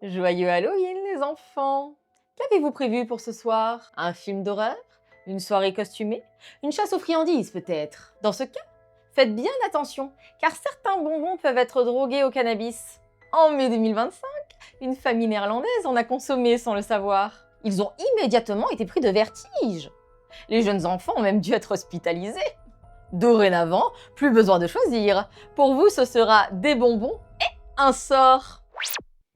Joyeux Halloween les enfants! Qu'avez-vous prévu pour ce soir? Un film d'horreur? Une soirée costumée? Une chasse aux friandises peut-être? Dans ce cas, faites bien attention, car certains bonbons peuvent être drogués au cannabis. En mai 2025, une famille néerlandaise en a consommé sans le savoir. Ils ont immédiatement été pris de vertige. Les jeunes enfants ont même dû être hospitalisés. Dorénavant, plus besoin de choisir. Pour vous, ce sera des bonbons et un sort.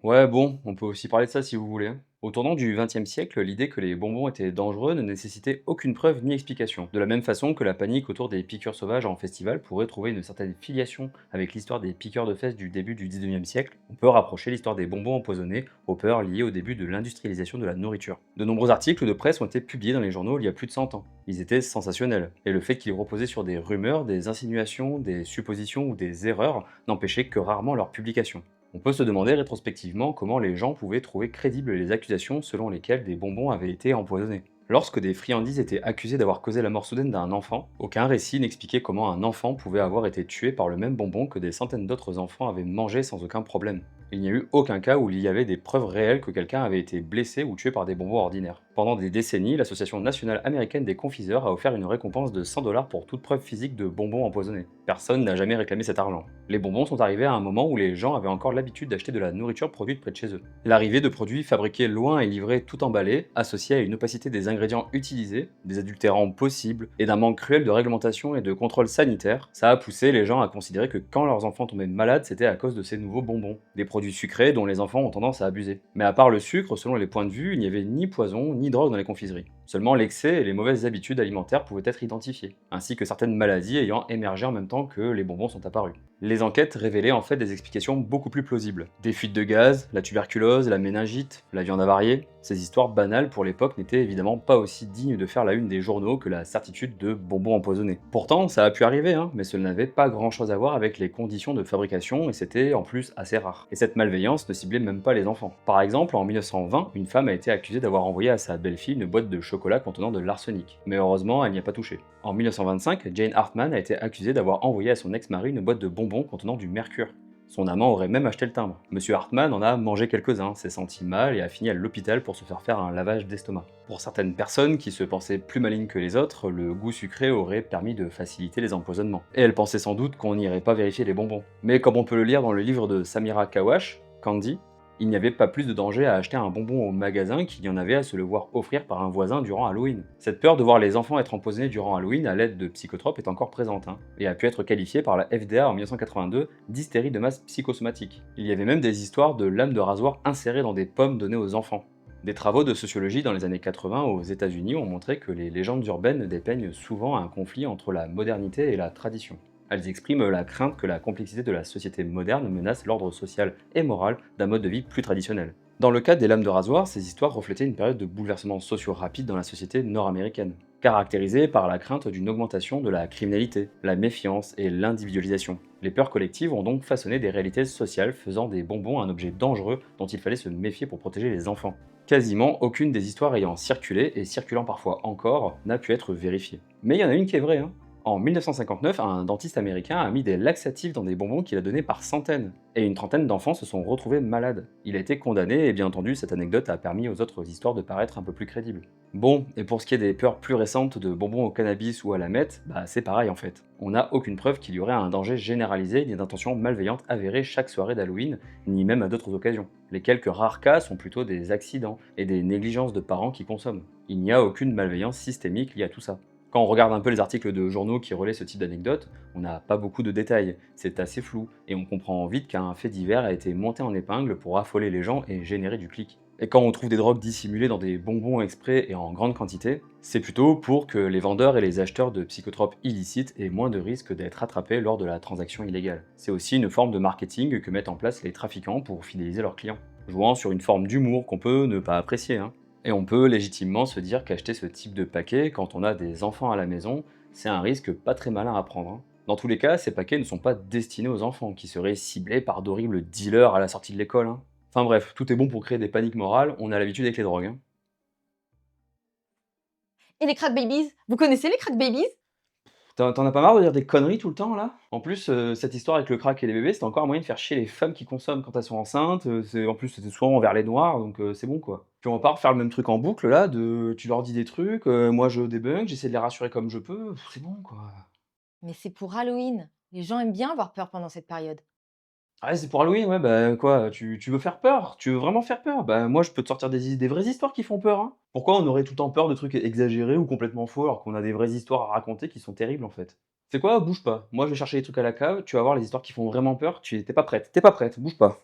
Ouais, bon, on peut aussi parler de ça si vous voulez, hein. Au tournant du XXe siècle, l'idée que les bonbons étaient dangereux ne nécessitait aucune preuve ni explication. De la même façon que la panique autour des piqûres sauvages en festival pourrait trouver une certaine filiation avec l'histoire des piqueurs de fesses du début du XIXe siècle, on peut rapprocher l'histoire des bonbons empoisonnés aux peurs liées au début de l'industrialisation de la nourriture. De nombreux articles de presse ont été publiés dans les journaux il y a plus de 100 ans. Ils étaient sensationnels, et le fait qu'ils reposaient sur des rumeurs, des insinuations, des suppositions ou des erreurs n'empêchait que rarement leur publication. On peut se demander rétrospectivement comment les gens pouvaient trouver crédibles les accusations selon lesquelles des bonbons avaient été empoisonnés. Lorsque des friandises étaient accusées d'avoir causé la mort soudaine d'un enfant, aucun récit n'expliquait comment un enfant pouvait avoir été tué par le même bonbon que des centaines d'autres enfants avaient mangé sans aucun problème. Il n'y a eu aucun cas où il y avait des preuves réelles que quelqu'un avait été blessé ou tué par des bonbons ordinaires. Pendant des décennies, l'Association nationale américaine des confiseurs a offert une récompense de 100 $ pour toute preuve physique de bonbons empoisonnés. Personne n'a jamais réclamé cet argent. Les bonbons sont arrivés à un moment où les gens avaient encore l'habitude d'acheter de la nourriture produite près de chez eux. L'arrivée de produits fabriqués loin et livrés tout emballés, associée à une opacité des ingrédients utilisés, des adultérants possibles et d'un manque cruel de réglementation et de contrôle sanitaire, ça a poussé les gens à considérer que quand leurs enfants tombaient malades, c'était à cause de ces nouveaux bonbons, des produits sucrés dont les enfants ont tendance à abuser. Mais à part le sucre, selon les points de vue, il n'y avait ni poison ni drogue dans les confiseries. Seulement l'excès et les mauvaises habitudes alimentaires pouvaient être identifiés, ainsi que certaines maladies ayant émergé en même temps que les bonbons sont apparus. Les enquêtes révélaient en fait des explications beaucoup plus plausibles. Des fuites de gaz, la tuberculose, la méningite, la viande avariée. Ces histoires banales pour l'époque n'étaient évidemment pas aussi dignes de faire la une des journaux que la certitude de bonbons empoisonnés. Pourtant, ça a pu arriver, hein, mais cela n'avait pas grand chose à voir avec les conditions de fabrication et c'était en plus assez rare. Et cette malveillance ne ciblait même pas les enfants. Par exemple, en 1920, une femme a été accusée d'avoir envoyé à sa belle-fille une boîte de chocolat contenant de l'arsenic. Mais heureusement, elle n'y a pas touché. En 1925, Jane Hartman a été accusée d'avoir envoyé à son ex-mari une boîte de bonbons contenant du mercure. Son amant aurait même acheté le timbre. Monsieur Hartman en a mangé quelques-uns, s'est senti mal et a fini à l'hôpital pour se faire un lavage d'estomac. Pour certaines personnes qui se pensaient plus malignes que les autres, le goût sucré aurait permis de faciliter les empoisonnements. Et elles pensaient sans doute qu'on n'irait pas vérifier les bonbons. Mais comme on peut le lire dans le livre de Samira Kawash, Candy, il n'y avait pas plus de danger à acheter un bonbon au magasin qu'il y en avait à se le voir offrir par un voisin durant Halloween. Cette peur de voir les enfants être empoisonnés durant Halloween à l'aide de psychotropes est encore présente, hein, et a pu être qualifiée par la FDA en 1982 d'hystérie de masse psychosomatique. Il y avait même des histoires de lames de rasoir insérées dans des pommes données aux enfants. Des travaux de sociologie dans les années 80 aux États-Unis ont montré que les légendes urbaines dépeignent souvent un conflit entre la modernité et la tradition. Elles expriment la crainte que la complexité de la société moderne menace l'ordre social et moral d'un mode de vie plus traditionnel. Dans le cas des lames de rasoir, ces histoires reflétaient une période de bouleversements sociaux rapides dans la société nord-américaine, caractérisée par la crainte d'une augmentation de la criminalité, la méfiance et l'individualisation. Les peurs collectives ont donc façonné des réalités sociales faisant des bonbons un objet dangereux dont il fallait se méfier pour protéger les enfants. Quasiment aucune des histoires ayant circulé, et circulant parfois encore, n'a pu être vérifiée. Mais il y en a une qui est vraie, hein. En 1959, un dentiste américain a mis des laxatifs dans des bonbons qu'il a donnés par centaines, et une trentaine d'enfants se sont retrouvés malades. Il a été condamné, et bien entendu, cette anecdote a permis aux autres histoires de paraître un peu plus crédibles. Bon, et pour ce qui est des peurs plus récentes de bonbons au cannabis ou à la meth, bah c'est pareil en fait. On n'a aucune preuve qu'il y aurait un danger généralisé ni d'intention malveillante avérée chaque soirée d'Halloween, ni même à d'autres occasions. Les quelques rares cas sont plutôt des accidents et des négligences de parents qui consomment. Il n'y a aucune malveillance systémique liée à tout ça. Quand on regarde un peu les articles de journaux qui relaient ce type d'anecdotes, on n'a pas beaucoup de détails, c'est assez flou, et on comprend vite qu'un fait divers a été monté en épingle pour affoler les gens et générer du clic. Et quand on trouve des drogues dissimulées dans des bonbons exprès et en grande quantité, c'est plutôt pour que les vendeurs et les acheteurs de psychotropes illicites aient moins de risques d'être attrapés lors de la transaction illégale. C'est aussi une forme de marketing que mettent en place les trafiquants pour fidéliser leurs clients, jouant sur une forme d'humour qu'on peut ne pas apprécier, hein. Et on peut légitimement se dire qu'acheter ce type de paquet quand on a des enfants à la maison, c'est un risque pas très malin à prendre, hein. Dans tous les cas, ces paquets ne sont pas destinés aux enfants, qui seraient ciblés par d'horribles dealers à la sortie de l'école, hein. Enfin bref, tout est bon pour créer des paniques morales, on a l'habitude avec les drogues, hein. Et les crack babies? Vous connaissez les crack babies? T'en as pas marre de dire des conneries tout le temps là? En plus, cette histoire avec le crack et les bébés, c'était encore un moyen de faire chier les femmes qui consomment quand elles sont enceintes, en plus c'était souvent envers les noirs donc c'est bon quoi. Puis on va pas refaire le même truc en boucle là de tu leur dis des trucs, moi je débunk, j'essaie de les rassurer comme je peux, c'est bon quoi. Mais c'est pour Halloween. Les gens aiment bien avoir peur pendant cette période. Ah ouais, c'est pour Halloween, ouais, bah, quoi, tu veux faire peur? Tu veux vraiment faire peur? Bah, moi, je peux te sortir des vraies histoires qui font peur, hein. Pourquoi on aurait tout le temps peur de trucs exagérés ou complètement faux, alors qu'on a des vraies histoires à raconter qui sont terribles, en fait? C'est quoi? Bouge pas. Moi, je vais chercher des trucs à la cave, tu vas voir les histoires qui font vraiment peur, tu pas prête. Tu pas prête, bouge pas.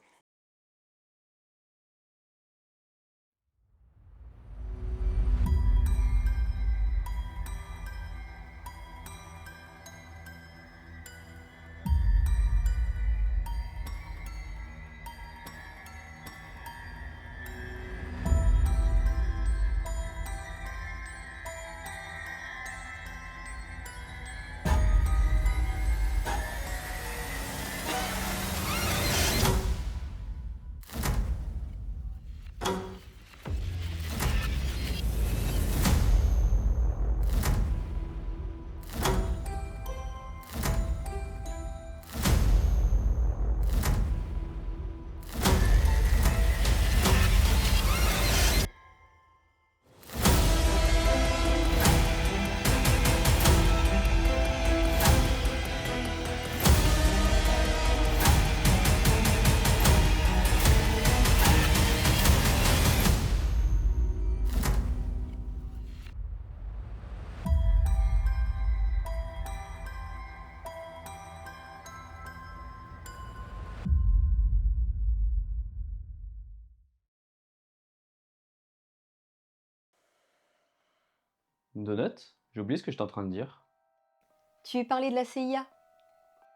Une donut? J'ai oublié ce que j'étais en train de dire. Tu parlais de la CIA?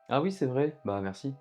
Ah oui, c'est vrai, bah merci.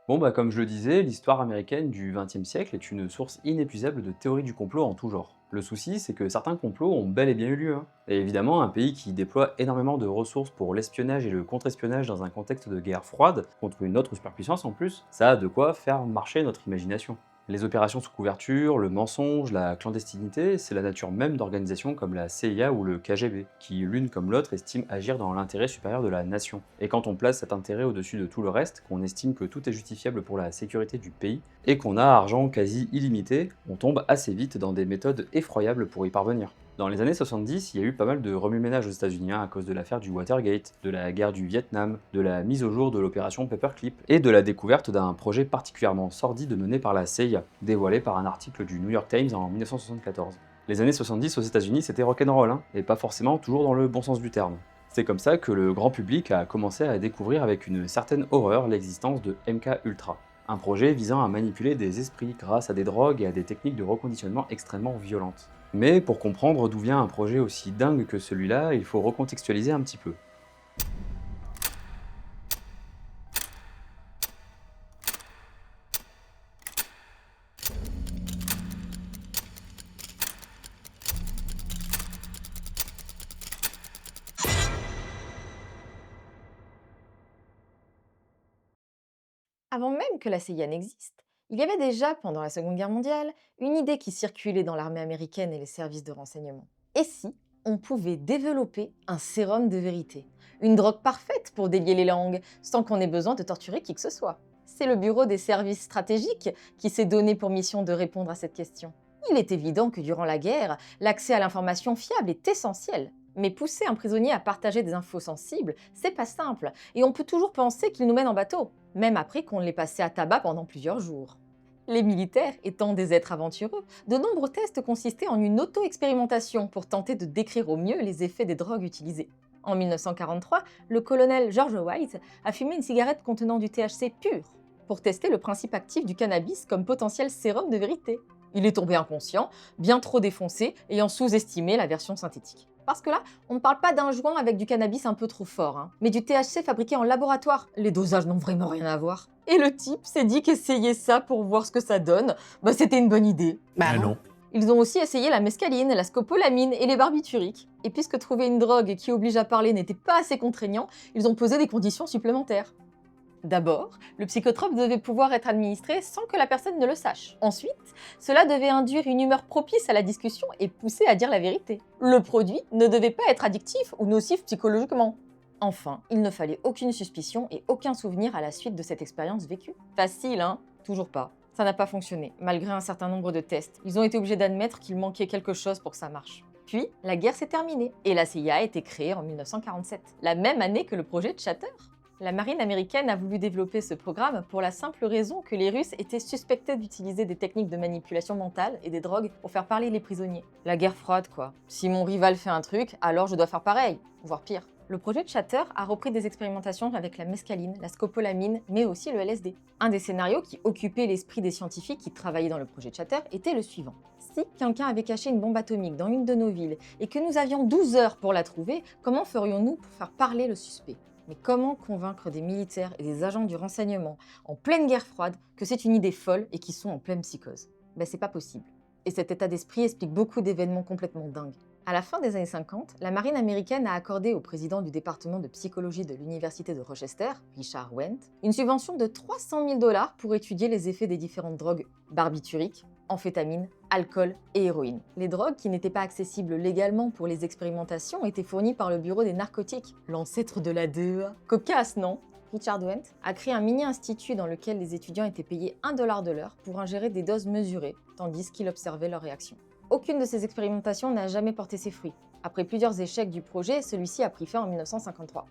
Bon, bah, comme je le disais, l'histoire américaine du XXe siècle est une source inépuisable de théories du complot en tout genre. Le souci, c'est que certains complots ont bel et bien eu lieu, hein. Et évidemment, un pays qui déploie énormément de ressources pour l'espionnage et le contre-espionnage dans un contexte de guerre froide, contre une autre superpuissance en plus, ça a de quoi faire marcher notre imagination. Les opérations sous couverture, le mensonge, la clandestinité, c'est la nature même d'organisations comme la CIA ou le KGB, qui l'une comme l'autre estiment agir dans l'intérêt supérieur de la nation. Et quand on place cet intérêt au-dessus de tout le reste, qu'on estime que tout est justifiable pour la sécurité du pays, et qu'on a argent quasi illimité, on tombe assez vite dans des méthodes effroyables pour y parvenir. Dans les années 70, il y a eu pas mal de remue-ménage aux États-Unis hein, à cause de l'affaire du Watergate, de la guerre du Vietnam, de la mise au jour de l'opération Paperclip et de la découverte d'un projet particulièrement sordide mené par la CIA, dévoilé par un article du New York Times en 1974. Les années 70 aux États-Unis, c'était rock'n'roll, hein, et pas forcément toujours dans le bon sens du terme. C'est comme ça que le grand public a commencé à découvrir avec une certaine horreur l'existence de MK Ultra, un projet visant à manipuler des esprits grâce à des drogues et à des techniques de reconditionnement extrêmement violentes. Mais pour comprendre d'où vient un projet aussi dingue que celui-là, il faut recontextualiser un petit peu. Avant même que la CIA n'existe, il y avait déjà, pendant la Seconde Guerre mondiale, une idée qui circulait dans l'armée américaine et les services de renseignement. Et si on pouvait développer un sérum de vérité, une drogue parfaite pour délier les langues, sans qu'on ait besoin de torturer qui que ce soit? C'est le Bureau des services stratégiques qui s'est donné pour mission de répondre à cette question. Il est évident que durant la guerre, l'accès à l'information fiable est essentiel. Mais pousser un prisonnier à partager des infos sensibles, c'est pas simple, et on peut toujours penser qu'il nous mène en bateau, même après qu'on l'ait passé à tabac pendant plusieurs jours. Les militaires étant des êtres aventureux, de nombreux tests consistaient en une auto-expérimentation pour tenter de décrire au mieux les effets des drogues utilisées. En 1943, le colonel George White a fumé une cigarette contenant du THC pur pour tester le principe actif du cannabis comme potentiel sérum de vérité. Il est tombé inconscient, bien trop défoncé, ayant sous-estimé la version synthétique. Parce que là, on ne parle pas d'un joint avec du cannabis un peu trop fort, hein, mais du THC fabriqué en laboratoire. Les dosages n'ont vraiment rien à voir. Et le type s'est dit qu'essayer ça pour voir ce que ça donne, c'était une bonne idée. Ah non. Ils ont aussi essayé la mescaline, la scopolamine et les barbituriques. Et puisque trouver une drogue qui oblige à parler n'était pas assez contraignant, ils ont posé des conditions supplémentaires. D'abord, le psychotrope devait pouvoir être administré sans que la personne ne le sache. Ensuite, cela devait induire une humeur propice à la discussion et pousser à dire la vérité. Le produit ne devait pas être addictif ou nocif psychologiquement. Enfin, il ne fallait aucune suspicion et aucun souvenir à la suite de cette expérience vécue. Facile, hein? Toujours pas. Ça n'a pas fonctionné, malgré un certain nombre de tests. Ils ont été obligés d'admettre qu'il manquait quelque chose pour que ça marche. Puis, la guerre s'est terminée et la CIA a été créée en 1947, la même année que le projet Chatter. La marine américaine a voulu développer ce programme pour la simple raison que les Russes étaient suspectés d'utiliser des techniques de manipulation mentale et des drogues pour faire parler les prisonniers. La guerre froide, quoi. Si mon rival fait un truc, alors je dois faire pareil, voire pire. Le projet Chatter a repris des expérimentations avec la mescaline, la scopolamine, mais aussi le LSD. Un des scénarios qui occupait l'esprit des scientifiques qui travaillaient dans le projet Chatter était le suivant. Si quelqu'un avait caché une bombe atomique dans une de nos villes et que nous avions 12 heures pour la trouver, comment ferions-nous pour faire parler le suspect? Mais comment convaincre des militaires et des agents du renseignement en pleine guerre froide que c'est une idée folle et qu'ils sont en pleine psychose? C'est pas possible. Et cet état d'esprit explique beaucoup d'événements complètement dingues. À la fin des années 50, la marine américaine a accordé au président du département de psychologie de l'université de Rochester, Richard Wendt, une subvention de 300 000 $ pour étudier les effets des différentes drogues barbituriques, amphétamines, alcool et héroïne. Les drogues qui n'étaient pas accessibles légalement pour les expérimentations étaient fournies par le Bureau des narcotiques, l'ancêtre de la DEA. Cocasse, non? Richard Wendt a créé un mini-institut dans lequel les étudiants étaient payés 1 $ de l'heure pour ingérer des doses mesurées, tandis qu'il observait leurs réactions. Aucune de ces expérimentations n'a jamais porté ses fruits. Après plusieurs échecs du projet, celui-ci a pris fin en 1953.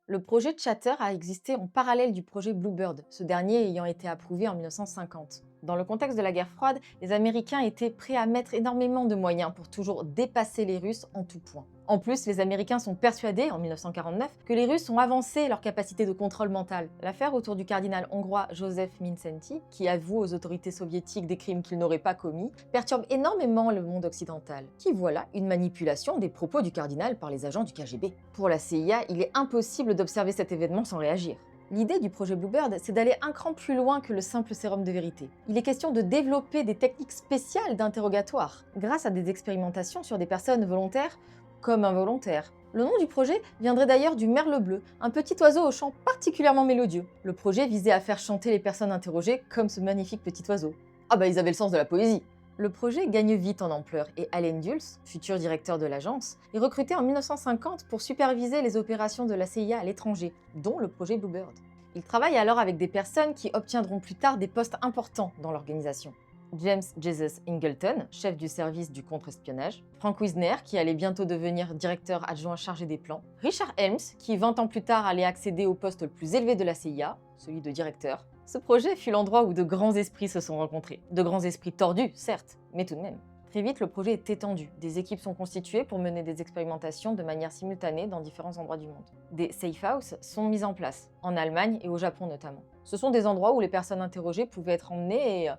Le projet Chatter a existé en parallèle du projet Bluebird, ce dernier ayant été approuvé en 1950. Dans le contexte de la guerre froide, les Américains étaient prêts à mettre énormément de moyens pour toujours dépasser les Russes en tout point. En plus, les Américains sont persuadés, en 1949, que les Russes ont avancé leur capacité de contrôle mental. L'affaire autour du cardinal hongrois Joseph Mindszenty, qui avoue aux autorités soviétiques des crimes qu'il n'aurait pas commis, perturbe énormément le monde occidental, qui voit là une manipulation des propos du cardinal par les agents du KGB. Pour la CIA, il est impossible d'observer cet événement sans réagir. L'idée du projet Bluebird, c'est d'aller un cran plus loin que le simple sérum de vérité. Il est question de développer des techniques spéciales d'interrogatoire, grâce à des expérimentations sur des personnes volontaires comme involontaires. Le nom du projet viendrait d'ailleurs du merle bleu, un petit oiseau au chant particulièrement mélodieux. Le projet visait à faire chanter les personnes interrogées comme ce magnifique petit oiseau. Ils avaient le sens de la poésie. Le projet gagne vite en ampleur et Allen Dulles, futur directeur de l'agence, est recruté en 1950 pour superviser les opérations de la CIA à l'étranger, dont le projet Bluebird. Il travaille alors avec des personnes qui obtiendront plus tard des postes importants dans l'organisation. James Jesus Ingleton, chef du service du contre-espionnage, Frank Wisner, qui allait bientôt devenir directeur adjoint chargé des plans, Richard Helms, qui 20 ans plus tard allait accéder au poste le plus élevé de la CIA, celui de directeur. Ce projet fut l'endroit où de grands esprits se sont rencontrés. De grands esprits tordus, certes, mais tout de même. Très vite, le projet est étendu. Des équipes sont constituées pour mener des expérimentations de manière simultanée dans différents endroits du monde. Des safe houses sont mises en place, en Allemagne et au Japon notamment. Ce sont des endroits où les personnes interrogées pouvaient être emmenées et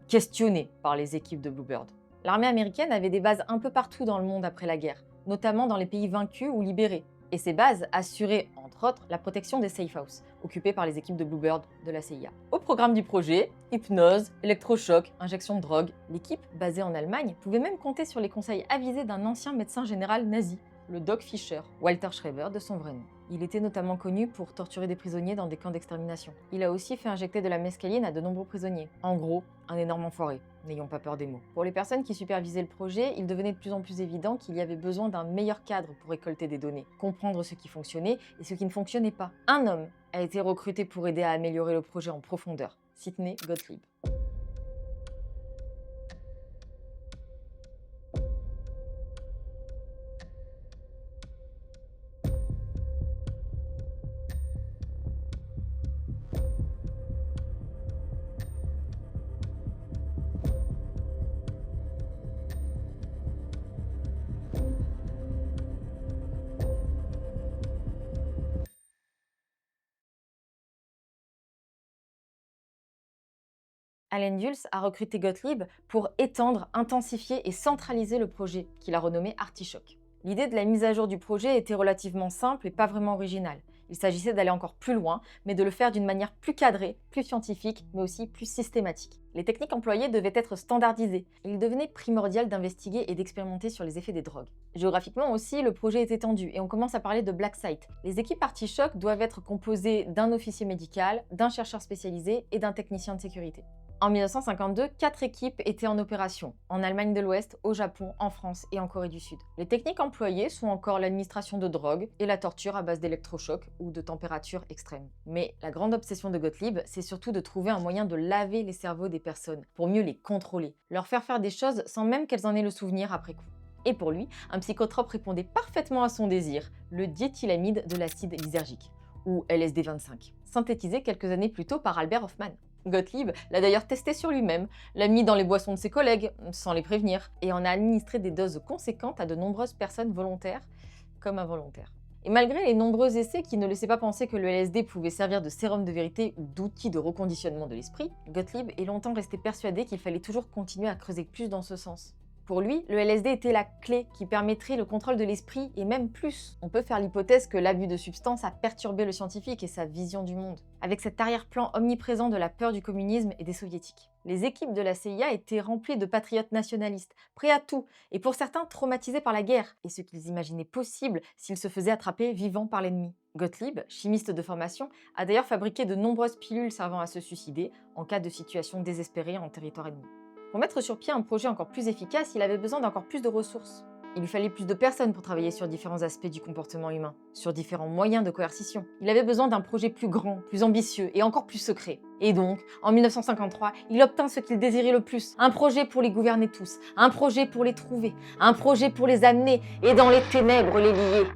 questionnées par les équipes de Bluebird. L'armée américaine avait des bases un peu partout dans le monde après la guerre, notamment dans les pays vaincus ou libérés. Et ces bases assuraient, entre autres, la protection des safe houses, occupées par les équipes de Bluebird de la CIA. Au programme du projet, hypnose, électrochoc, injection de drogue, l'équipe, basée en Allemagne, pouvait même compter sur les conseils avisés d'un ancien médecin général nazi, le Doc Fischer, Walter Schreiber de son vrai nom. Il était notamment connu pour torturer des prisonniers dans des camps d'extermination. Il a aussi fait injecter de la mescaline à de nombreux prisonniers. En gros, un énorme enfoiré. N'ayons pas peur des mots. Pour les personnes qui supervisaient le projet, il devenait de plus en plus évident qu'il y avait besoin d'un meilleur cadre pour récolter des données, comprendre ce qui fonctionnait et ce qui ne fonctionnait pas. Un homme a été recruté pour aider à améliorer le projet en profondeur, Sidney Gottlieb. Allen Dulles a recruté Gottlieb pour étendre, intensifier et centraliser le projet, qu'il a renommé Artichoke. L'idée de la mise à jour du projet était relativement simple et pas vraiment originale. Il s'agissait d'aller encore plus loin, mais de le faire d'une manière plus cadrée, plus scientifique, mais aussi plus systématique. Les techniques employées devaient être standardisées, et il devenait primordial d'investiguer et d'expérimenter sur les effets des drogues. Géographiquement aussi, le projet est étendu, et on commence à parler de Black Site. Les équipes Artichoke doivent être composées d'un officier médical, d'un chercheur spécialisé et d'un technicien de sécurité. En 1952, 4 équipes étaient en opération, en Allemagne de l'Ouest, au Japon, en France et en Corée du Sud. Les techniques employées sont encore l'administration de drogue et la torture à base d'électrochocs ou de températures extrêmes. Mais la grande obsession de Gottlieb, c'est surtout de trouver un moyen de laver les cerveaux des personnes, pour mieux les contrôler, leur faire des choses sans même qu'elles en aient le souvenir après coup. Et pour lui, un psychotrope répondait parfaitement à son désir, le diéthylamide de l'acide lysergique, ou LSD-25, synthétisé quelques années plus tôt par Albert Hofmann. Gottlieb l'a d'ailleurs testé sur lui-même, l'a mis dans les boissons de ses collègues, sans les prévenir, et en a administré des doses conséquentes à de nombreuses personnes volontaires comme involontaires. Et malgré les nombreux essais qui ne laissaient pas penser que le LSD pouvait servir de sérum de vérité ou d'outil de reconditionnement de l'esprit, Gottlieb est longtemps resté persuadé qu'il fallait toujours continuer à creuser plus dans ce sens. Pour lui, le LSD était la clé qui permettrait le contrôle de l'esprit et même plus. On peut faire l'hypothèse que l'abus de substance a perturbé le scientifique et sa vision du monde, avec cet arrière-plan omniprésent de la peur du communisme et des soviétiques. Les équipes de la CIA étaient remplies de patriotes nationalistes, prêts à tout, et pour certains traumatisés par la guerre, et ce qu'ils imaginaient possible s'ils se faisaient attraper vivants par l'ennemi. Gottlieb, chimiste de formation, a d'ailleurs fabriqué de nombreuses pilules servant à se suicider en cas de situation désespérée en territoire ennemi. Pour mettre sur pied un projet encore plus efficace, il avait besoin d'encore plus de ressources. Il lui fallait plus de personnes pour travailler sur différents aspects du comportement humain, sur différents moyens de coercition. Il avait besoin d'un projet plus grand, plus ambitieux et encore plus secret. Et donc, en 1953, il obtint ce qu'il désirait le plus, un projet pour les gouverner tous, un projet pour les trouver, un projet pour les amener et dans les ténèbres les lier.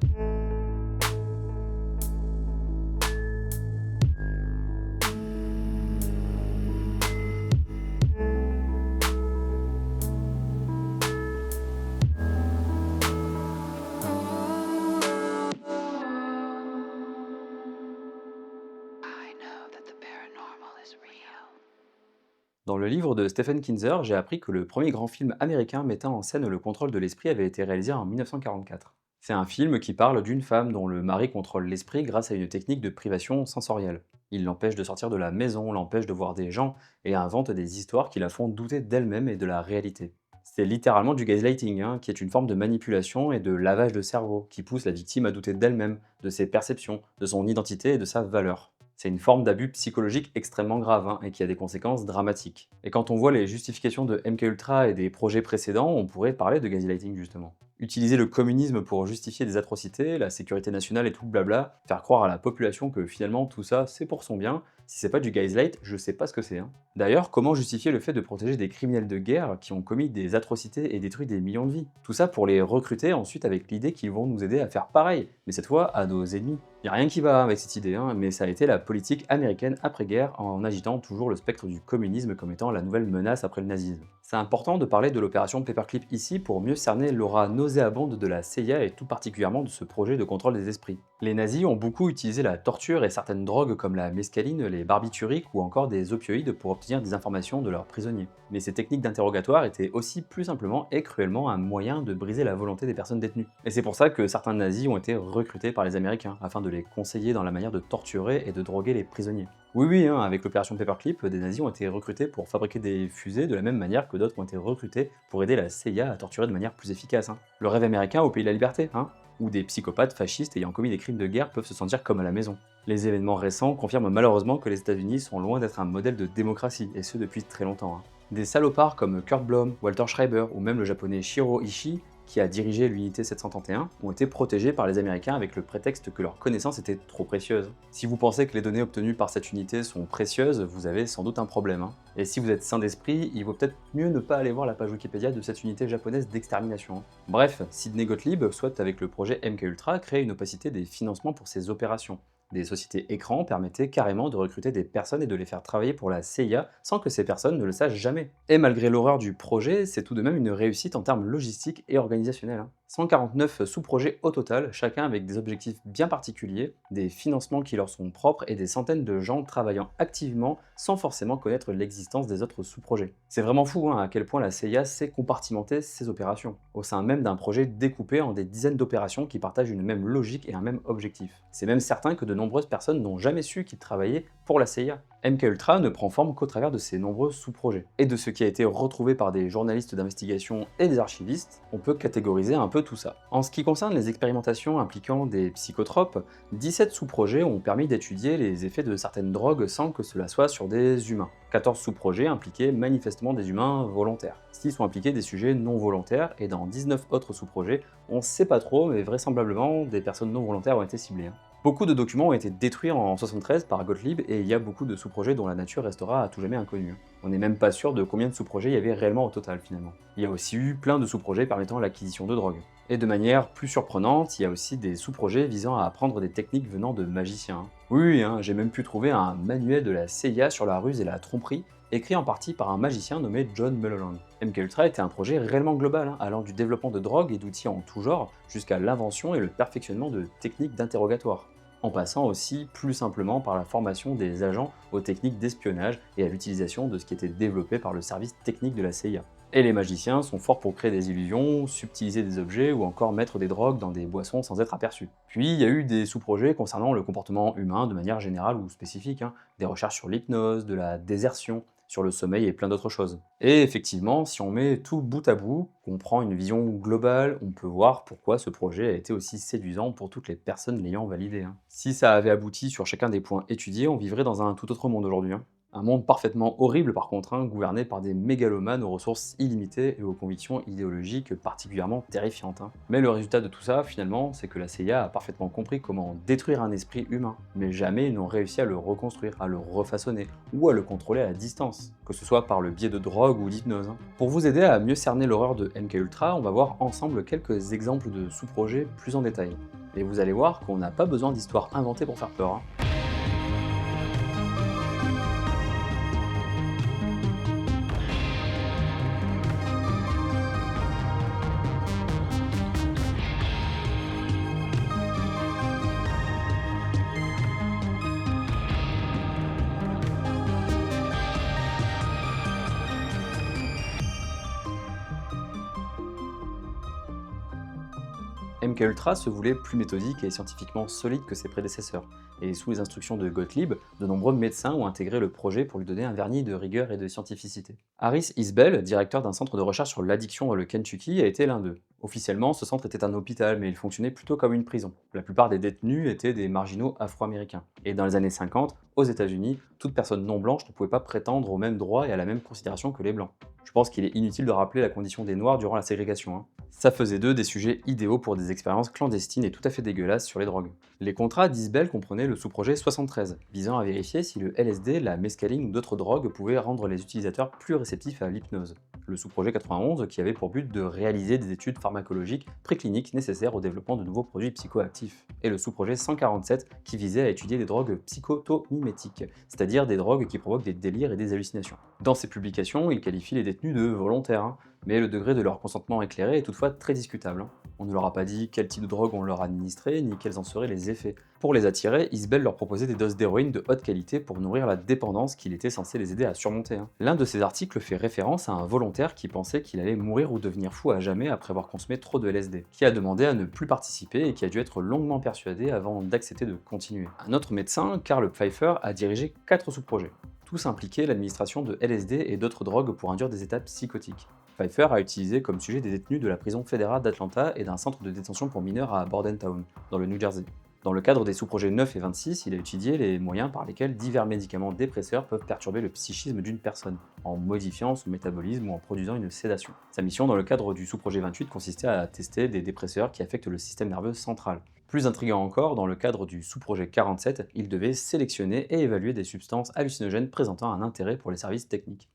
Dans le livre de Stephen Kinzer, j'ai appris que le premier grand film américain mettant en scène le contrôle de l'esprit avait été réalisé en 1944. C'est un film qui parle d'une femme dont le mari contrôle l'esprit grâce à une technique de privation sensorielle. Il l'empêche de sortir de la maison, l'empêche de voir des gens et invente des histoires qui la font douter d'elle-même et de la réalité. C'est littéralement du gaslighting, qui est une forme de manipulation et de lavage de cerveau qui pousse la victime à douter d'elle-même, de ses perceptions, de son identité et de sa valeur. C'est une forme d'abus psychologique extrêmement grave et qui a des conséquences dramatiques. Et quand on voit les justifications de MKUltra et des projets précédents, on pourrait parler de gaslighting justement. Utiliser le communisme pour justifier des atrocités, la sécurité nationale et tout le blabla, faire croire à la population que finalement tout ça c'est pour son bien, si c'est pas du gaslight, je sais pas ce que c'est. D'ailleurs, comment justifier le fait de protéger des criminels de guerre qui ont commis des atrocités et détruit des millions de vies? Tout ça pour les recruter ensuite avec l'idée qu'ils vont nous aider à faire pareil, mais cette fois à nos ennemis. Y a rien qui va avec cette idée, mais ça a été la politique américaine après-guerre en agitant toujours le spectre du communisme comme étant la nouvelle menace après le nazisme. C'est important de parler de l'opération Paperclip ici pour mieux cerner l'aura nauséabonde de la CIA et tout particulièrement de ce projet de contrôle des esprits. Les nazis ont beaucoup utilisé la torture et certaines drogues comme la mescaline, les barbituriques ou encore des opioïdes pour obtenir des informations de leurs prisonniers. Mais ces techniques d'interrogatoire étaient aussi plus simplement et cruellement un moyen de briser la volonté des personnes détenues. Et c'est pour ça que certains nazis ont été recrutés par les Américains, afin de les conseiller dans la manière de torturer et de droguer les prisonniers. Oui, avec l'opération Paperclip, des nazis ont été recrutés pour fabriquer des fusées de la même manière que d'autres ont été recrutés pour aider la CIA à torturer de manière plus efficace. Le rêve américain au pays de la liberté, où des psychopathes fascistes ayant commis des crimes de guerre peuvent se sentir comme à la maison. Les événements récents confirment malheureusement que les États-Unis sont loin d'être un modèle de démocratie, et ce depuis très longtemps. Des salopards comme Kurt Blom, Walter Schreiber ou même le japonais Shiro Ishii, qui a dirigé l'unité 731, ont été protégés par les Américains avec le prétexte que leurs connaissances étaient trop précieuses. Si vous pensez que les données obtenues par cette unité sont précieuses, vous avez sans doute un problème. Et si vous êtes sain d'esprit, il vaut peut-être mieux ne pas aller voir la page Wikipédia de cette unité japonaise d'extermination. Bref, Sidney Gottlieb souhaite avec le projet MKUltra créer une opacité des financements pour ces opérations. Des sociétés écrans permettaient carrément de recruter des personnes et de les faire travailler pour la CIA sans que ces personnes ne le sachent jamais. Et malgré l'horreur du projet, c'est tout de même une réussite en termes logistiques et organisationnels. 149 sous-projets au total, chacun avec des objectifs bien particuliers, des financements qui leur sont propres et des centaines de gens travaillant activement sans forcément connaître l'existence des autres sous-projets. C'est vraiment fou à quel point la CIA sait compartimenter ses opérations, au sein même d'un projet découpé en des dizaines d'opérations qui partagent une même logique et un même objectif. C'est même certain que de nombreuses personnes n'ont jamais su qu'ils travaillaient pour la CIA. MKUltra ne prend forme qu'au travers de ses nombreux sous-projets. Et de ce qui a été retrouvé par des journalistes d'investigation et des archivistes, on peut catégoriser un peu tout ça. En ce qui concerne les expérimentations impliquant des psychotropes, 17 sous-projets ont permis d'étudier les effets de certaines drogues sans que cela soit sur des humains. 14 sous-projets impliquaient manifestement des humains volontaires. 6 ont impliqué des sujets non volontaires, et dans 19 autres sous-projets, on sait pas trop, mais vraisemblablement des personnes non volontaires ont été ciblées. Beaucoup de documents ont été détruits en 73 par Gottlieb et il y a beaucoup de sous-projets dont la nature restera à tout jamais inconnue. On n'est même pas sûr de combien de sous-projets il y avait réellement au total finalement. Il y a aussi eu plein de sous-projets permettant l'acquisition de drogue. Et de manière plus surprenante, il y a aussi des sous-projets visant à apprendre des techniques venant de magiciens. Oui, j'ai même pu trouver un manuel de la CIA sur la ruse et la tromperie, écrit en partie par un magicien nommé John Mulholland. MKUltra était un projet réellement global, allant du développement de drogues et d'outils en tout genre, jusqu'à l'invention et le perfectionnement de techniques d'interrogatoire, en passant aussi plus simplement par la formation des agents aux techniques d'espionnage et à l'utilisation de ce qui était développé par le service technique de la CIA. Et les magiciens sont forts pour créer des illusions, subtiliser des objets ou encore mettre des drogues dans des boissons sans être aperçus. Puis il y a eu des sous-projets concernant le comportement humain de manière générale ou spécifique, des recherches sur l'hypnose, de la désertion, sur le sommeil et plein d'autres choses. Et effectivement, si on met tout bout à bout, qu'on prend une vision globale, on peut voir pourquoi ce projet a été aussi séduisant pour toutes les personnes l'ayant validé. Si ça avait abouti sur chacun des points étudiés, on vivrait dans un tout autre monde aujourd'hui. Un monde parfaitement horrible par contre, gouverné par des mégalomanes aux ressources illimitées et aux convictions idéologiques particulièrement terrifiantes. Mais le résultat de tout ça, finalement, c'est que la CIA a parfaitement compris comment détruire un esprit humain, mais jamais ils n'ont réussi à le reconstruire, à le refaçonner, ou à le contrôler à distance, que ce soit par le biais de drogue ou d'hypnose. Pour vous aider à mieux cerner l'horreur de MKUltra, on va voir ensemble quelques exemples de sous-projets plus en détail. Et vous allez voir qu'on n'a pas besoin d'histoires inventées pour faire peur. MKUltra se voulait plus méthodique et scientifiquement solide que ses prédécesseurs, et sous les instructions de Gottlieb, de nombreux médecins ont intégré le projet pour lui donner un vernis de rigueur et de scientificité. Harris Isbell, directeur d'un centre de recherche sur l'addiction dans le Kentucky, a été l'un d'eux. Officiellement, ce centre était un hôpital, mais il fonctionnait plutôt comme une prison. La plupart des détenus étaient des marginaux afro-américains. Et dans les années 50, aux États-Unis, toute personne non blanche ne pouvait pas prétendre aux mêmes droits et à la même considération que les blancs. Je pense qu'il est inutile de rappeler la condition des Noirs durant la ségrégation. Ça faisait d'eux des sujets idéaux pour des expériences clandestines et tout à fait dégueulasses sur les drogues. Les contrats d'Isbell comprenaient le sous-projet 73, visant à vérifier si le LSD, la mescaline ou d'autres drogues pouvaient rendre les utilisateurs plus réceptifs à l'hypnose. Le sous-projet 91 qui avait pour but de réaliser des études pharmacologiques précliniques nécessaires au développement de nouveaux produits psychoactifs. Et le sous-projet 147 qui visait à étudier les drogues psychotomimétiques, c'est-à-dire des drogues qui provoquent des délires et des hallucinations. Dans ses publications, il qualifie les détenus de volontaires, mais le degré de leur consentement éclairé est toutefois très discutable. On ne leur a pas dit quel type de drogue on leur administrait, ni quels en seraient les effets. Pour les attirer, Isbell leur proposait des doses d'héroïne de haute qualité pour nourrir la dépendance qu'il était censé les aider à surmonter. L'un de ces articles fait référence à un volontaire qui pensait qu'il allait mourir ou devenir fou à jamais après avoir consommé trop de LSD, qui a demandé à ne plus participer et qui a dû être longuement persuadé avant d'accepter de continuer. Un autre médecin, Karl Pfeiffer, a dirigé 4 sous-projets. Tous impliquaient l'administration de LSD et d'autres drogues pour induire des états psychotiques. Pfeiffer a utilisé comme sujet des détenus de la prison fédérale d'Atlanta et d'un centre de détention pour mineurs à Bordentown, dans le New Jersey. Dans le cadre des sous-projets 9 et 26, il a étudié les moyens par lesquels divers médicaments dépresseurs peuvent perturber le psychisme d'une personne, en modifiant son métabolisme ou en produisant une sédation. Sa mission dans le cadre du sous-projet 28 consistait à tester des dépresseurs qui affectent le système nerveux central. Plus intriguant encore, dans le cadre du sous-projet 47, il devait sélectionner et évaluer des substances hallucinogènes présentant un intérêt pour les services techniques.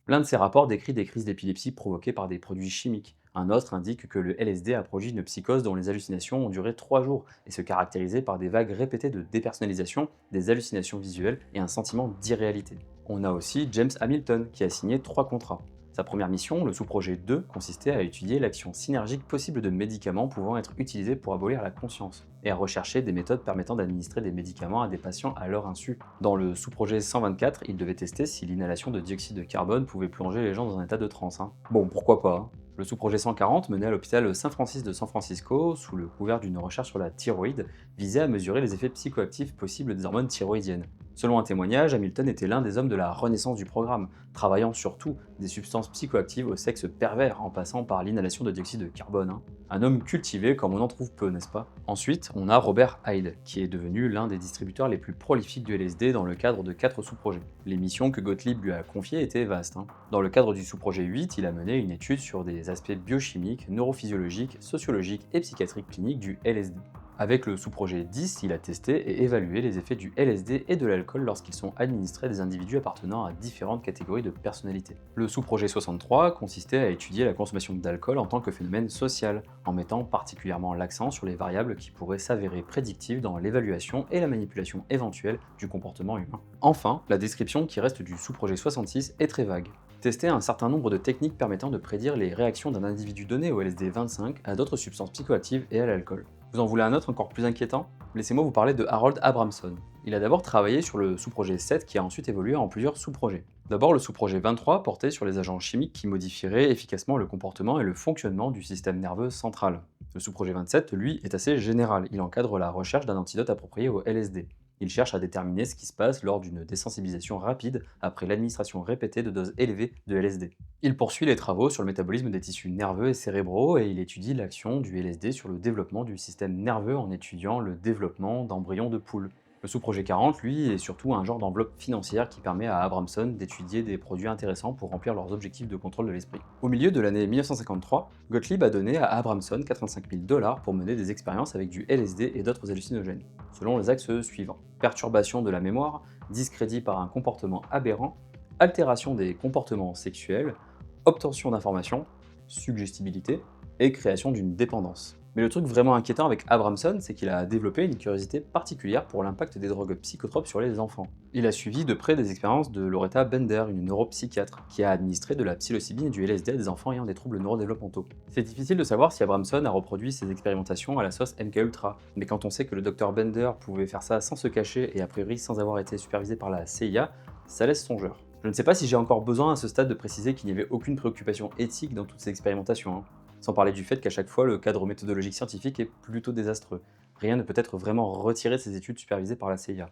L'un de ces rapports décrit des crises d'épilepsie provoquées par des produits chimiques. Un autre indique que le LSD a produit une psychose dont les hallucinations ont duré 3 jours et se caractérisaient par des vagues répétées de dépersonnalisation, des hallucinations visuelles et un sentiment d'irréalité. On a aussi James Hamilton qui a signé 3 contrats. Sa première mission, le sous-projet 2, consistait à étudier l'action synergique possible de médicaments pouvant être utilisés pour abolir la conscience, et à rechercher des méthodes permettant d'administrer des médicaments à des patients à leur insu. Dans le sous-projet 124, il devait tester si l'inhalation de dioxyde de carbone pouvait plonger les gens dans un état de transe. Bon, pourquoi pas, hein. Le sous-projet 140, mené à l'hôpital Saint-Francis de San Francisco, sous le couvert d'une recherche sur la thyroïde, visait à mesurer les effets psychoactifs possibles des hormones thyroïdiennes. Selon un témoignage, Hamilton était l'un des hommes de la renaissance du programme, travaillant surtout des substances psychoactives au sexe pervers, en passant par l'inhalation de dioxyde de carbone. Un homme cultivé comme on en trouve peu, n'est-ce pas? Ensuite, on a Robert Hyde, qui est devenu l'un des distributeurs les plus prolifiques du LSD dans le cadre de 4 sous-projets. Les missions que Gottlieb lui a confiées étaient vastes. Dans le cadre du sous-projet 8, il a mené une étude sur des aspects biochimiques, neurophysiologiques, sociologiques et psychiatriques cliniques du LSD. Avec le sous-projet 10, il a testé et évalué les effets du LSD et de l'alcool lorsqu'ils sont administrés à des individus appartenant à différentes catégories de personnalité. Le sous-projet 63 consistait à étudier la consommation d'alcool en tant que phénomène social, en mettant particulièrement l'accent sur les variables qui pourraient s'avérer prédictives dans l'évaluation et la manipulation éventuelle du comportement humain. Enfin, la description qui reste du sous-projet 66 est très vague. Tester un certain nombre de techniques permettant de prédire les réactions d'un individu donné au LSD 25 à d'autres substances psychoactives et à l'alcool. Vous en voulez un autre encore plus inquiétant? Laissez-moi vous parler de Harold Abramson. Il a d'abord travaillé sur le sous-projet 7 qui a ensuite évolué en plusieurs sous-projets. D'abord, le sous-projet 23 portait sur les agents chimiques qui modifieraient efficacement le comportement et le fonctionnement du système nerveux central. Le sous-projet 27, lui, est assez général. Il encadre la recherche d'un antidote approprié au LSD. Il cherche à déterminer ce qui se passe lors d'une désensibilisation rapide après l'administration répétée de doses élevées de LSD. Il poursuit les travaux sur le métabolisme des tissus nerveux et cérébraux et il étudie l'action du LSD sur le développement du système nerveux en étudiant le développement d'embryons de poules. Le sous-projet 40, lui, est surtout un genre d'enveloppe financière qui permet à Abramson d'étudier des produits intéressants pour remplir leurs objectifs de contrôle de l'esprit. Au milieu de l'année 1953, Gottlieb a donné à Abramson 85 000 $ pour mener des expériences avec du LSD et d'autres hallucinogènes, selon les axes suivants: perturbation de la mémoire, discrédit par un comportement aberrant, altération des comportements sexuels, obtention d'informations, suggestibilité et création d'une dépendance. Mais le truc vraiment inquiétant avec Abramson, c'est qu'il a développé une curiosité particulière pour l'impact des drogues psychotropes sur les enfants. Il a suivi de près des expériences de Loretta Bender, une neuropsychiatre, qui a administré de la psilocybine et du LSD à des enfants ayant des troubles neurodéveloppementaux. C'est difficile de savoir si Abramson a reproduit ses expérimentations à la sauce MKUltra, mais quand on sait que le Dr Bender pouvait faire ça sans se cacher et a priori sans avoir été supervisé par la CIA, ça laisse songeur. Je ne sais pas si j'ai encore besoin à ce stade de préciser qu'il n'y avait aucune préoccupation éthique dans toutes ces expérimentations. Sans parler du fait qu'à chaque fois, le cadre méthodologique scientifique est plutôt désastreux. Rien ne peut être vraiment retiré de ces études supervisées par la CIA.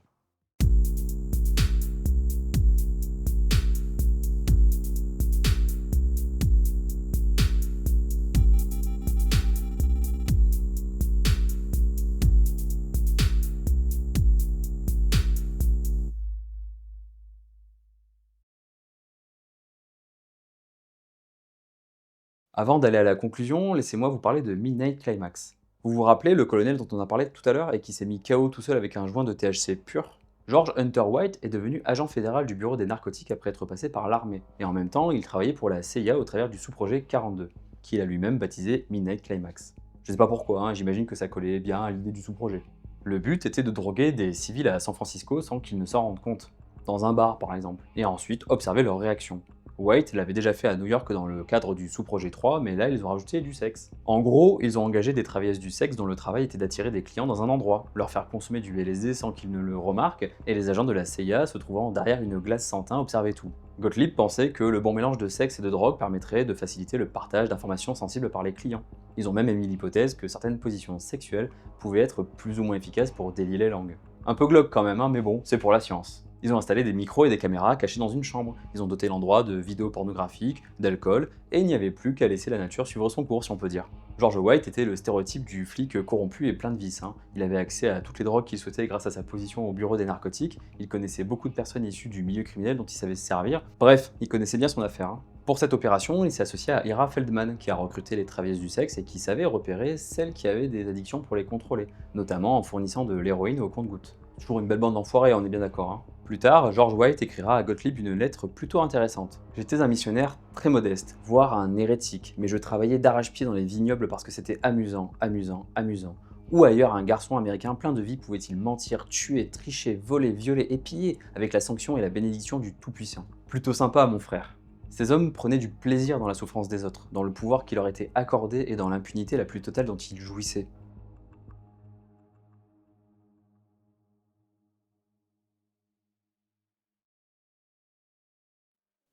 Avant d'aller à la conclusion, laissez-moi vous parler de Midnight Climax. Vous vous rappelez le colonel dont on a parlé tout à l'heure et qui s'est mis KO tout seul avec un joint de THC pur? George Hunter White est devenu agent fédéral du bureau des narcotiques après être passé par l'armée, et en même temps il travaillait pour la CIA au travers du sous-projet 42, qu'il a lui-même baptisé Midnight Climax. Je sais pas pourquoi, j'imagine que ça collait bien à l'idée du sous-projet. Le but était de droguer des civils à San Francisco sans qu'ils ne s'en rendent compte, dans un bar par exemple, et ensuite observer leurs réactions. White l'avait déjà fait à New York dans le cadre du sous-projet 3, mais là ils ont rajouté du sexe. En gros, ils ont engagé des travailleuses du sexe dont le travail était d'attirer des clients dans un endroit, leur faire consommer du LSD sans qu'ils ne le remarquent, et les agents de la CIA se trouvant derrière une glace sans teint observaient tout. Gottlieb pensait que le bon mélange de sexe et de drogue permettrait de faciliter le partage d'informations sensibles par les clients. Ils ont même émis l'hypothèse que certaines positions sexuelles pouvaient être plus ou moins efficaces pour délier les langues. Un peu glauque quand même, mais bon, c'est pour la science. Ils ont installé des micros et des caméras cachés dans une chambre. Ils ont doté l'endroit de vidéos pornographiques, d'alcool, et il n'y avait plus qu'à laisser la nature suivre son cours, si on peut dire. George White était le stéréotype du flic corrompu et plein de vices. Il avait accès à toutes les drogues qu'il souhaitait grâce à sa position au bureau des narcotiques, il connaissait beaucoup de personnes issues du milieu criminel dont il savait se servir. Bref, il connaissait bien son affaire. Pour cette opération, il s'est associé à Ira Feldman, qui a recruté les travailleuses du sexe et qui savait repérer celles qui avaient des addictions pour les contrôler, notamment en fournissant de l'héroïne au compte-gouttes. Toujours une belle bande d'enfoirés, on est bien d'accord. Plus tard, George White écrira à Gottlieb une lettre plutôt intéressante. J'étais un missionnaire très modeste, voire un hérétique, mais je travaillais d'arrache-pied dans les vignobles parce que c'était amusant, amusant, amusant. Où ailleurs un garçon américain plein de vie pouvait-il mentir, tuer, tricher, voler, violer et piller avec la sanction et la bénédiction du Tout-Puissant? Plutôt sympa, mon frère. Ces hommes prenaient du plaisir dans la souffrance des autres, dans le pouvoir qui leur était accordé et dans l'impunité la plus totale dont ils jouissaient.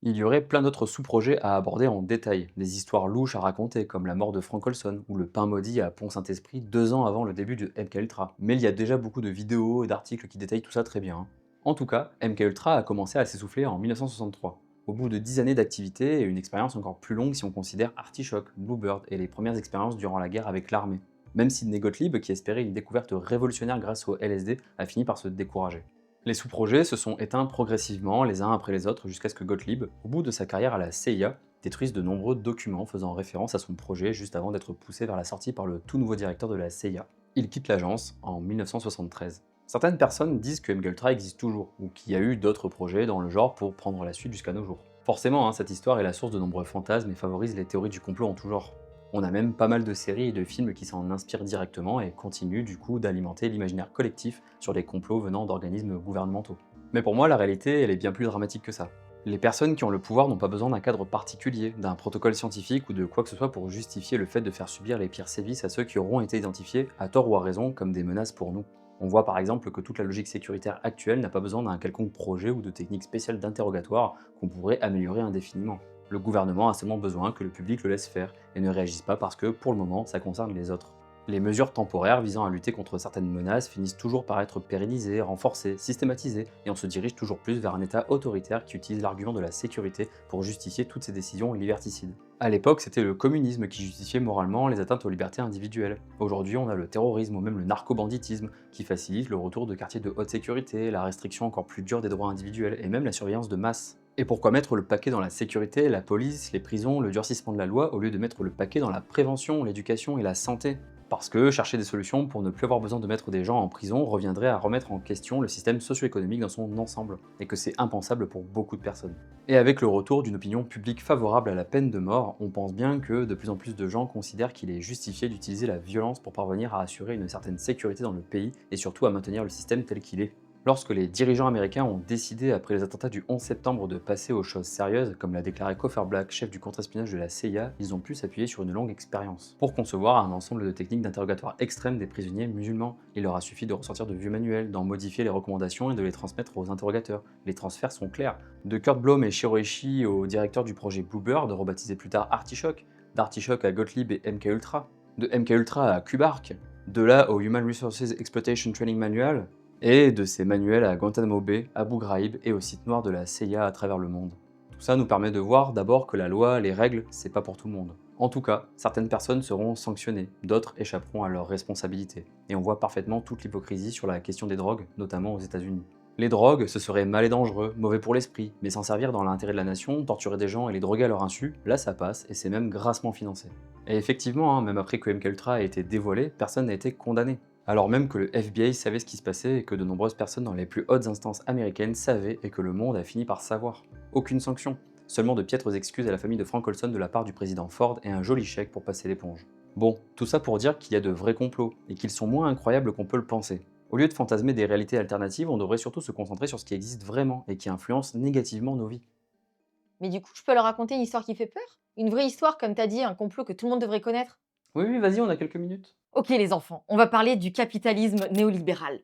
Il y aurait plein d'autres sous-projets à aborder en détail, des histoires louches à raconter, comme la mort de Frank Olson ou le pain maudit à Pont-Saint-Esprit 2 ans avant le début de MK Ultra. Mais il y a déjà beaucoup de vidéos et d'articles qui détaillent tout ça très bien, hein. En tout cas, MK Ultra a commencé à s'essouffler en 1963, au bout de 10 années d'activité et une expérience encore plus longue si on considère Artichoke, Bluebird et les premières expériences durant la guerre avec l'armée. Même Sidney Gottlieb, qui espérait une découverte révolutionnaire grâce au LSD, a fini par se décourager. Les sous-projets se sont éteints progressivement les uns après les autres jusqu'à ce que Gottlieb, au bout de sa carrière à la CIA, détruise de nombreux documents faisant référence à son projet juste avant d'être poussé vers la sortie par le tout nouveau directeur de la CIA. Il quitte l'agence en 1973. Certaines personnes disent que MKUltra existe toujours, ou qu'il y a eu d'autres projets dans le genre pour prendre la suite jusqu'à nos jours. Forcément, hein, cette histoire est la source de nombreux fantasmes et favorise les théories du complot en tout genre. On a même pas mal de séries et de films qui s'en inspirent directement et continuent du coup d'alimenter l'imaginaire collectif sur les complots venant d'organismes gouvernementaux. Mais pour moi, la réalité, elle est bien plus dramatique que ça. Les personnes qui ont le pouvoir n'ont pas besoin d'un cadre particulier, d'un protocole scientifique ou de quoi que ce soit pour justifier le fait de faire subir les pires sévices à ceux qui auront été identifiés, à tort ou à raison, comme des menaces pour nous. On voit par exemple que toute la logique sécuritaire actuelle n'a pas besoin d'un quelconque projet ou de technique spéciale d'interrogatoire qu'on pourrait améliorer indéfiniment. Le gouvernement a seulement besoin que le public le laisse faire et ne réagisse pas parce que, pour le moment, ça concerne les autres. Les mesures temporaires visant à lutter contre certaines menaces finissent toujours par être pérennisées, renforcées, systématisées, et on se dirige toujours plus vers un État autoritaire qui utilise l'argument de la sécurité pour justifier toutes ses décisions liberticides. À l'époque, c'était le communisme qui justifiait moralement les atteintes aux libertés individuelles. Aujourd'hui, on a le terrorisme ou même le narcobanditisme qui facilite le retour de quartiers de haute sécurité, la restriction encore plus dure des droits individuels et même la surveillance de masse. Et pourquoi mettre le paquet dans la sécurité, la police, les prisons, le durcissement de la loi, au lieu de mettre le paquet dans la prévention, l'éducation et la santé? Parce que chercher des solutions pour ne plus avoir besoin de mettre des gens en prison reviendrait à remettre en question le système socio-économique dans son ensemble, et que c'est impensable pour beaucoup de personnes. Et avec le retour d'une opinion publique favorable à la peine de mort, on pense bien que de plus en plus de gens considèrent qu'il est justifié d'utiliser la violence pour parvenir à assurer une certaine sécurité dans le pays, et surtout à maintenir le système tel qu'il est. Lorsque les dirigeants américains ont décidé après les attentats du 11 septembre de passer aux choses sérieuses, comme l'a déclaré Coffer Black, chef du contre-espionnage de la CIA, ils ont pu s'appuyer sur une longue expérience pour concevoir un ensemble de techniques d'interrogatoire extrêmes des prisonniers musulmans. Il leur a suffi de ressortir de vieux manuels, d'en modifier les recommandations et de les transmettre aux interrogateurs. Les transferts sont clairs. De Kurt Blom et Shiroishi au directeur du projet Bluebird, rebaptisé plus tard Artichoke, d'Artichoke à Gottlieb et MK Ultra, de MK Ultra à Kubark, de là au Human Resources Exploitation Training Manual, et de ces manuels à Guantanamo Bay, Abu Ghraib et au site noir de la CIA à travers le monde. Tout ça nous permet de voir d'abord que la loi, les règles, c'est pas pour tout le monde. En tout cas, certaines personnes seront sanctionnées, d'autres échapperont à leurs responsabilités. Et on voit parfaitement toute l'hypocrisie sur la question des drogues, notamment aux États-Unis. Les drogues, ce serait mal et dangereux, mauvais pour l'esprit, mais s'en servir dans l'intérêt de la nation, torturer des gens et les droguer à leur insu, là ça passe et c'est même grassement financé. Et effectivement, hein, même après que MKUltra a été dévoilé, personne n'a été condamné. Alors même que le FBI savait ce qui se passait et que de nombreuses personnes dans les plus hautes instances américaines savaient et que le monde a fini par savoir. Aucune sanction, seulement de piètres excuses à la famille de Frank Olson de la part du président Ford et un joli chèque pour passer l'éponge. Bon, tout ça pour dire qu'il y a de vrais complots, et qu'ils sont moins incroyables qu'on peut le penser. Au lieu de fantasmer des réalités alternatives, on devrait surtout se concentrer sur ce qui existe vraiment et qui influence négativement nos vies. Mais du coup, je peux leur raconter une histoire qui fait peur? Une vraie histoire, comme t'as dit, un complot que tout le monde devrait connaître? Oui, oui, vas-y, on a quelques minutes. Ok les enfants, on va parler du capitalisme néolibéral.